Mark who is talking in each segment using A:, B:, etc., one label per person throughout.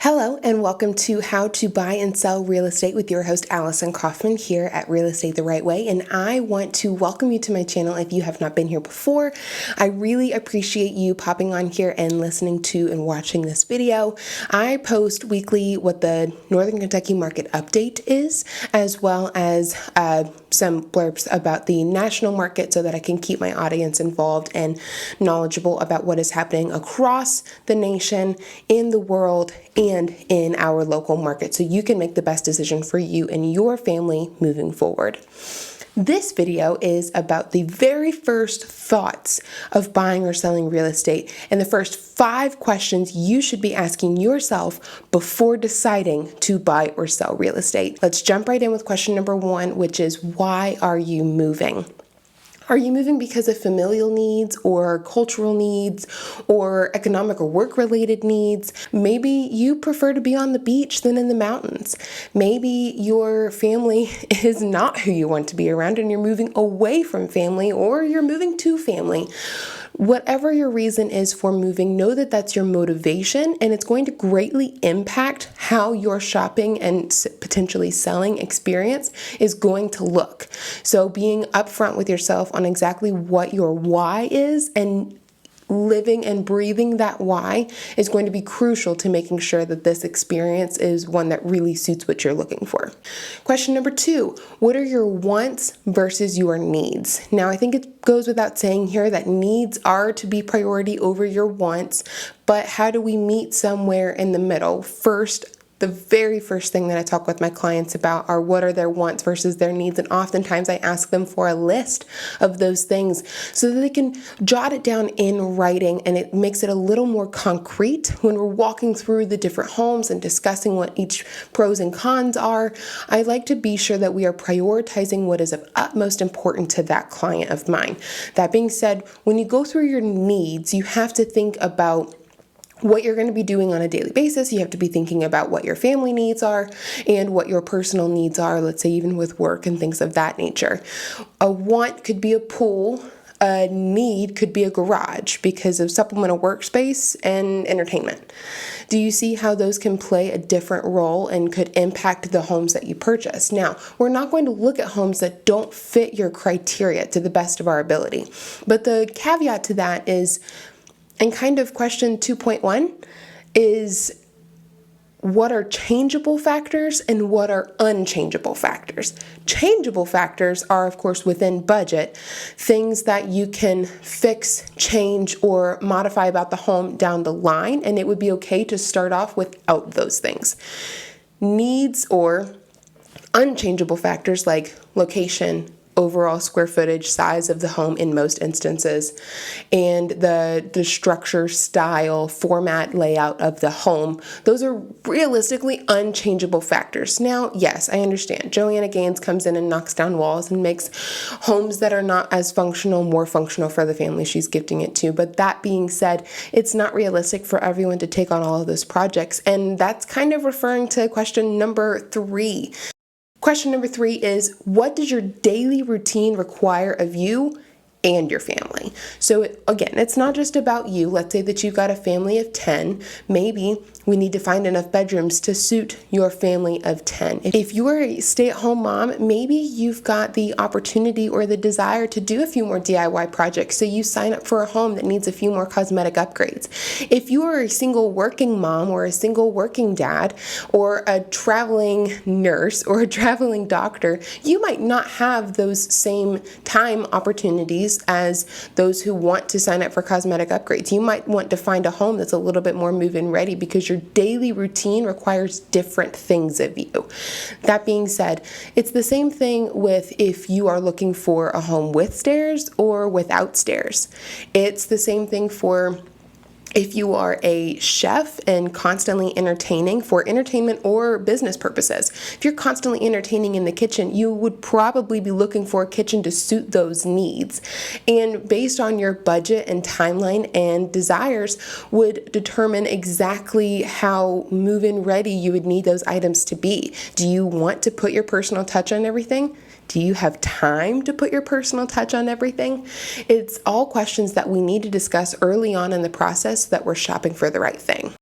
A: Hello and welcome to How to Buy and Sell Real Estate with your host Allison Coffman here at Real Estate the Right Way, and I want to welcome you to my channel if you have not been here before. I really appreciate you popping on here and listening to and watching this video. I post weekly what the Northern Kentucky market update is, as well as some blurbs about the national market so that I can keep my audience involved and knowledgeable about what is happening across the nation, in the world, and in our local market so you can make the best decision for you and your family moving forward. This video is about the very first thoughts of buying or selling real estate and the first 5 questions you should be asking yourself before deciding to buy or sell real estate. Let's jump right in with question number 1, which is, why are you moving? Are you moving because of familial needs or cultural needs or economic or work-related needs? Maybe you prefer to be on the beach than in the mountains. Maybe your family is not who you want to be around and you're moving away from family, or you're moving to family. Whatever your reason is for moving, know that that's your motivation, and it's going to greatly impact how your shopping and potentially selling experience is going to look. So being upfront with yourself on exactly what your why is and living and breathing that why is going to be crucial to making sure that this experience is one that really suits what you're looking for. Question number 2, what are your wants versus your needs? Now, I think it goes without saying here that needs are to be priority over your wants, but how do we meet somewhere in the middle? First, the very first thing that I talk with my clients about are what are their wants versus their needs, and oftentimes I ask them for a list of those things so that they can jot it down in writing, and it makes it a little more concrete when we're walking through the different homes and discussing what each pros and cons are. I like to be sure that we are prioritizing what is of utmost importance to that client of mine. That being said, when you go through your needs, you have to think about what you're going to be doing on a daily basis. You have to be thinking about what your family needs are and what your personal needs are, let's say even with work and things of that nature. A want could be a pool. A need could be a garage because of supplemental workspace and entertainment. Do you see how those can play a different role and could impact the homes that you purchase? Now, we're not going to look at homes that don't fit your criteria to the best of our ability. But the caveat to that is, and kind of question 2.1 is, what are changeable factors and what are unchangeable factors? Changeable factors are, of course, within budget, things that you can fix, change, or modify about the home down the line, and it would be okay to start off without those things. Needs or unchangeable factors like location, overall square footage, size of the home in most instances, and the structure, style, format, layout of the home. Those are realistically unchangeable factors. Now, yes, I understand. Joanna Gaines comes in and knocks down walls and makes homes that are not as functional more functional for the family she's gifting it to. But that being said, it's not realistic for everyone to take on all of those projects. And that's kind of referring to question number 3. Question number 3 is, what does your daily routine require of you and your family? So again, it's not just about you. Let's say that you've got a family of 10. Maybe we need to find enough bedrooms to suit your family of 10. If you are a stay-at-home mom, maybe you've got the opportunity or the desire to do a few more DIY projects, so you sign up for a home that needs a few more cosmetic upgrades. If you are a single working mom or a single working dad or a traveling nurse or a traveling doctor, you might not have those same time opportunities as those who want to sign up for cosmetic upgrades. You might want to find a home that's a little bit more move-in ready because your daily routine requires different things of you. That being said, it's the same thing with if you are looking for a home with stairs or without stairs. It's the same thing for if you are a chef and constantly entertaining for entertainment or business purposes. If you're constantly entertaining in the kitchen, you would probably be looking for a kitchen to suit those needs. And based on your budget and timeline and desires would determine exactly how move-in ready you would need those items to be. Do you want to put your personal touch on everything? Do you have time to put your personal touch on everything? It's all questions that we need to discuss early on in the process so that we're shopping for the right thing.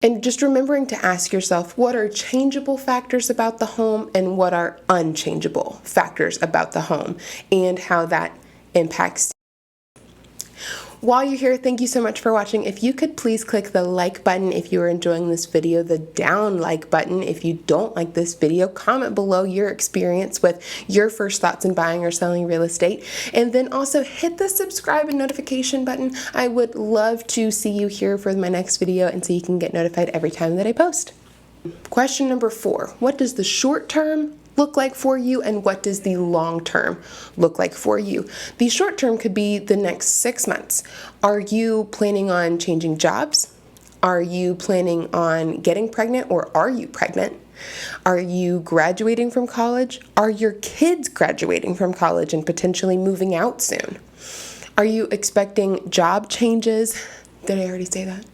A: And just remembering to ask yourself, what are changeable factors about the home and what are unchangeable factors about the home, and how that impacts. While you're here, thank you so much for watching. If you could please click the like button if you are enjoying this video, the down like button if you don't like this video, comment below your experience with your first thoughts in buying or selling real estate, and then also hit the subscribe and notification button. I would love to see you here for my next video and so you can get notified every time that I post. Question number 4, what does the short term look like for you and what does the long term look like for you? The short term could be the next 6 months. Are you planning on changing jobs? Are you planning on getting pregnant, or are you pregnant? Are you graduating from college? Are your kids graduating from college and potentially moving out soon? Are you expecting job changes? Did I already say that?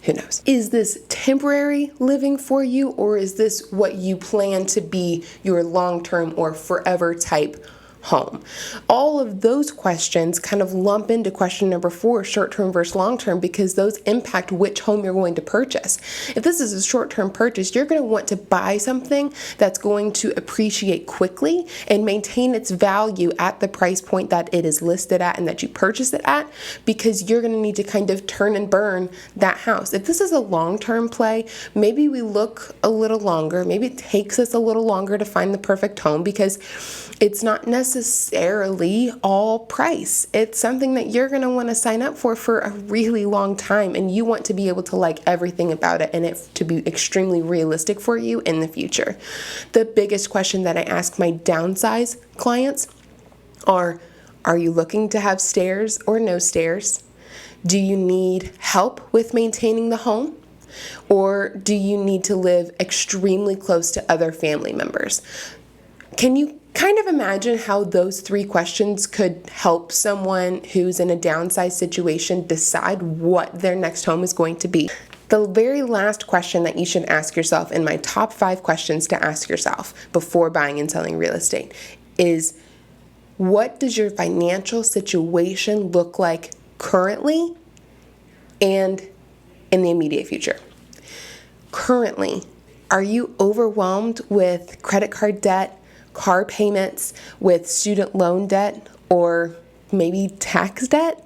A: Who knows? Is this temporary living for you, or is this what you plan to be your long-term or forever type home? All of those questions kind of lump into question number 4, short-term versus long-term, because those impact which home you're going to purchase. If this is a short-term purchase, you're going to want to buy something that's going to appreciate quickly and maintain its value at the price point that it is listed at and that you purchased it at, because you're going to need to kind of turn and burn that house. If this is a long-term play, maybe we look a little longer. Maybe it takes us a little longer to find the perfect home, because it's not necessarily all price. It's something that you're going to want to sign up for a really long time, and you want to be able to like everything about it and it to be extremely realistic for you in the future. The biggest question that I ask my downsize clients are you looking to have stairs or no stairs? Do you need help with maintaining the home? Or do you need to live extremely close to other family members? Can you kind of imagine how those 3 questions could help someone who's in a downsized situation decide what their next home is going to be? The very last question that you should ask yourself, in my top 5 questions to ask yourself before buying and selling real estate, is what does your financial situation look like currently and in the immediate future? Currently, are you overwhelmed with credit card debt, car payments, with student loan debt, or maybe tax debt?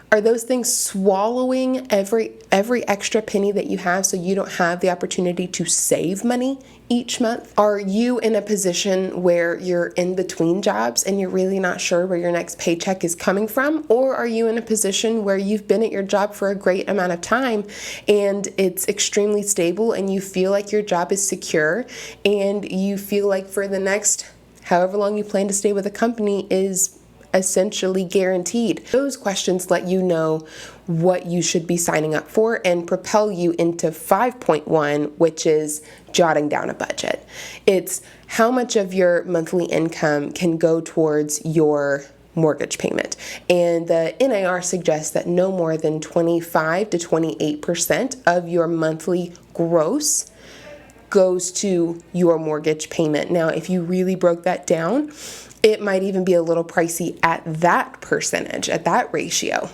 A: Are those things swallowing every extra penny that you have so you don't have the opportunity to save money each month? Are you in a position where you're in between jobs and you're really not sure where your next paycheck is coming from? Or are you in a position where you've been at your job for a great amount of time and it's extremely stable and you feel like your job is secure and you feel like for the next however long you plan to stay with a company is essentially guaranteed? Those questions let you know what you should be signing up for and propel you into 5.1, which is jotting down a budget. It's how much of your monthly income can go towards your mortgage payment. And the NAR suggests that no more than 25 to 28% of your monthly gross goes to your mortgage payment. Now, if you really broke that down, it might even be a little pricey at that percentage, at that ratio,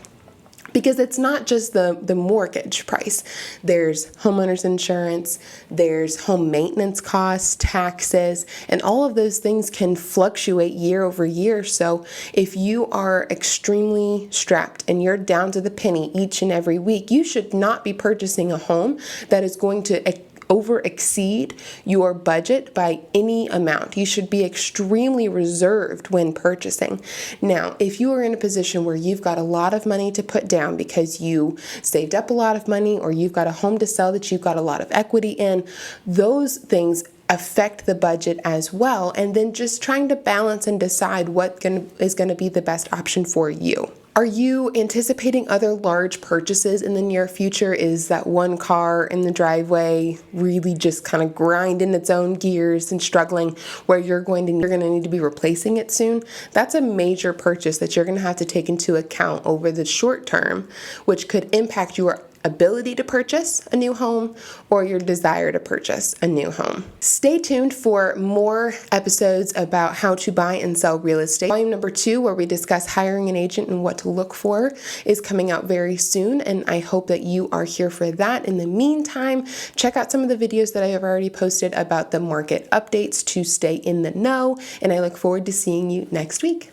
A: because it's not just the mortgage price. There's homeowners insurance, there's home maintenance costs, taxes, and all of those things can fluctuate year over year. So if you are extremely strapped and you're down to the penny each and every week, you should not be purchasing a home that is going to over exceed your budget by any amount. You should be extremely reserved when purchasing. Now, if you are in a position where you've got a lot of money to put down because you saved up a lot of money, or you've got a home to sell that you've got a lot of equity in, those things affect the budget as well. And then just trying to balance and decide what is going to be the best option for you. Are you anticipating other large purchases in the near future? Is that one car in the driveway really just kind of grinding its own gears and struggling, where you're going to need to be replacing it soon? That's a major purchase that you're going to have to take into account over the short term, which could impact your ability to purchase a new home or your desire to purchase a new home. Stay tuned for more episodes about how to buy and sell real estate. Volume number 2, where we discuss hiring an agent and what to look for, is coming out very soon, and I hope that you are here for that. In the meantime, check out some of the videos that I have already posted about the market updates to stay in the know, and I look forward to seeing you next week.